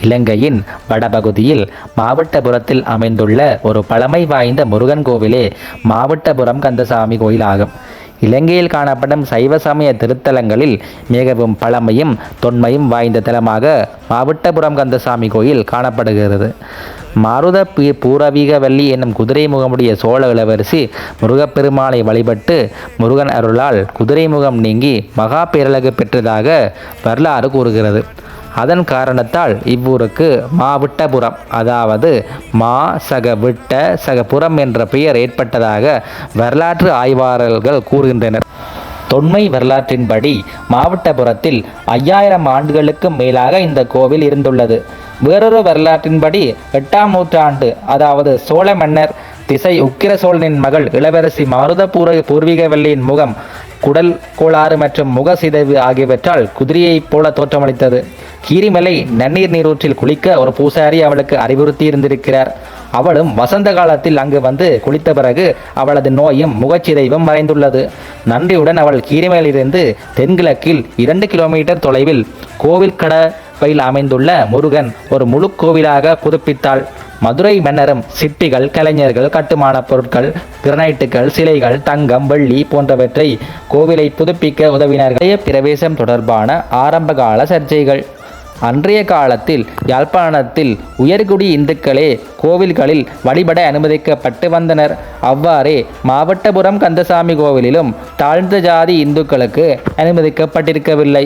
இலங்கையின் வடபகுதியில் மாவட்டபுரத்தில் அமைந்துள்ள ஒரு பழமை வாய்ந்த முருகன் கோவிலே மாவட்டபுரம் கந்தசாமி கோயில் ஆகும். இலங்கையில் காணப்படும் சைவ சமய திருத்தலங்களில் மிகவும் பழமையும் தொன்மையும் வாய்ந்த தலமாக மாவட்டபுரம் கந்தசாமி கோயில் காணப்படுகிறது. மாருத பூரவீகவல்லி என்னும் குதிரை முகமுடைய சோழ இளவரசி முருகப்பெருமானை வழிபட்டு முருகன் அருளால் குதிரை முகம் நீங்கி மகா பேரழகு பெற்றதாக வரலாறு கூறுகிறது. அதன் காரணத்தால் இவ்வூருக்கு மாவிட்டபுரம், அதாவது மா சக விட்ட சகபுரம் என்ற பெயர் ஏற்பட்டதாக வரலாற்று ஆய்வாளர்கள் கூறுகின்றனர். தொன்மை வரலாற்றின்படி மாவட்டபுரத்தில் 5000 ஆண்டுகளுக்கும் மேலாக இந்த கோவில் இருந்துள்ளது. வேறொரு வரலாற்றின்படி 8ஆம் நூற்றாண்டு, அதாவது சோழ மன்னர் திசை உக்கிர சோழனின் மகள் இளவரசி மாருத பூர்வீகவல்லியின் முகம் குடல் கோளாறு மற்றும் முக சிதைவு ஆகியவற்றால் குதிரையைப் போல தோற்றமளித்தது. கீரிமலை நன்னீர் நீரூற்றில் குளிக்க ஒரு பூசாரி அவளுக்கு அறிவுறுத்தி இருந்திருக்கிறார். அவளும் வசந்த காலத்தில் அங்கு வந்து குளித்த பிறகு அவளது நோயும் முகச்சிதைவும் மறைந்துள்ளது. நன்றியுடன் அவள் கீரிமலையிலிருந்து தென்கிழக்கில் 2 கிலோமீட்டர் தொலைவில் கோவில் கடவையில் அமைந்துள்ள முருகன் ஒரு முழு கோவிலாக புதுப்பித்தாள். மதுரை மன்னரும் சிற்பிகள், கலைஞர்கள், கட்டுமான பொருட்கள், கிரனைட்டுகள், சிலைகள், தங்கம், வெள்ளி போன்றவற்றை கோவிலை புதுப்பிக்க உதவினார்கள். பிரவேசம் தொடர்பான ஆரம்பகால சர்ச்சைகள். அன்றைய காலத்தில் யாழ்ப்பாணத்தில் உயர்குடி இந்துக்களே கோவில்களில் வழிபட அனுமதிக்கப்பட்டு வந்தனர். அவ்வாறே மாவட்டபுரம் கந்தசாமி கோவிலிலும் தாழ்ந்த ஜாதி இந்துக்களுக்கு அனுமதிக்கப்பட்டிருக்கவில்லை.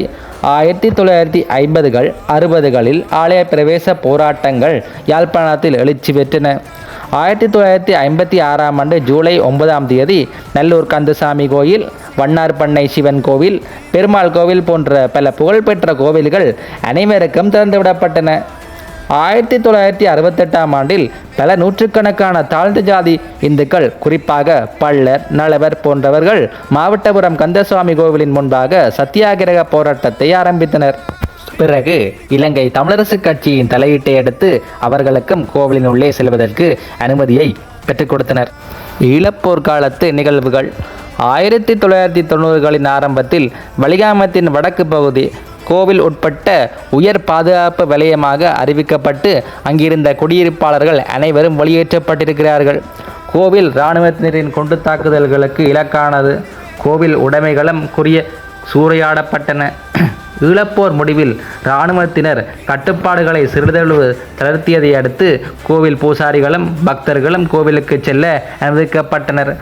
1950கள் 60களில் ஆலய பிரவேச போராட்டங்கள் யாழ்ப்பாணத்தில் எழுச்சி பெற்றன. 1956ஆம் ஆண்டு ஜூலை 9ஆம் தேதி நல்லூர் கந்தசாமி கோயில், வண்ணார்பண்ணை சிவன் கோவில், பெருமாள் கோவில் போன்ற பல புகழ்பெற்ற கோவில்கள் அனைவருக்கும் திறந்துவிடப்பட்டன. 1968ஆம் ஆண்டில் பல நூற்றுக்கணக்கான தாழ்ந்த ஜாதி இந்துக்கள், குறிப்பாக பள்ளர், நலவர் போன்றவர்கள் மாவட்டபுரம் கந்தசுவாமி கோவிலின் முன்பாக சத்தியாகிரக போராட்டத்தை ஆரம்பித்தனர். பிறகு இலங்கை தமிழரசு கட்சியின் தலையீட்டை அடுத்து அவர்களுக்கும் கோவிலின் உள்ளே செல்வதற்கு அனுமதியை பெற்றுக் கொடுத்தனர். ஈழப்போர்க்காலத்து நிகழ்வுகள். 1990களின் ஆரம்பத்தில் வலிகாமத்தின் வடக்கு பகுதி கோவில் உட்பட்ட உயர் பாதுகாப்பு வலயமாக அறிவிக்கப்பட்டு அங்கிருந்த குடியிருப்பாளர்கள் அனைவரும் வெளியேற்றப்பட்டிருக்கிறார்கள். கோவில் இராணுவத்தினரின் குண்டு தாக்குதல்களுக்கு இலக்கானது. கோவில் உடைமைகளும் சூறையாடப்பட்டன. ஈழப்போர் முடிவில் இராணுவத்தினர் கட்டுப்பாடுகளை சிறிதளவு தளர்த்தியதை அடுத்து கோவில் பூசாரிகளும் பக்தர்களும் கோவிலுக்கு செல்ல அனுமதிக்கப்பட்டனர்.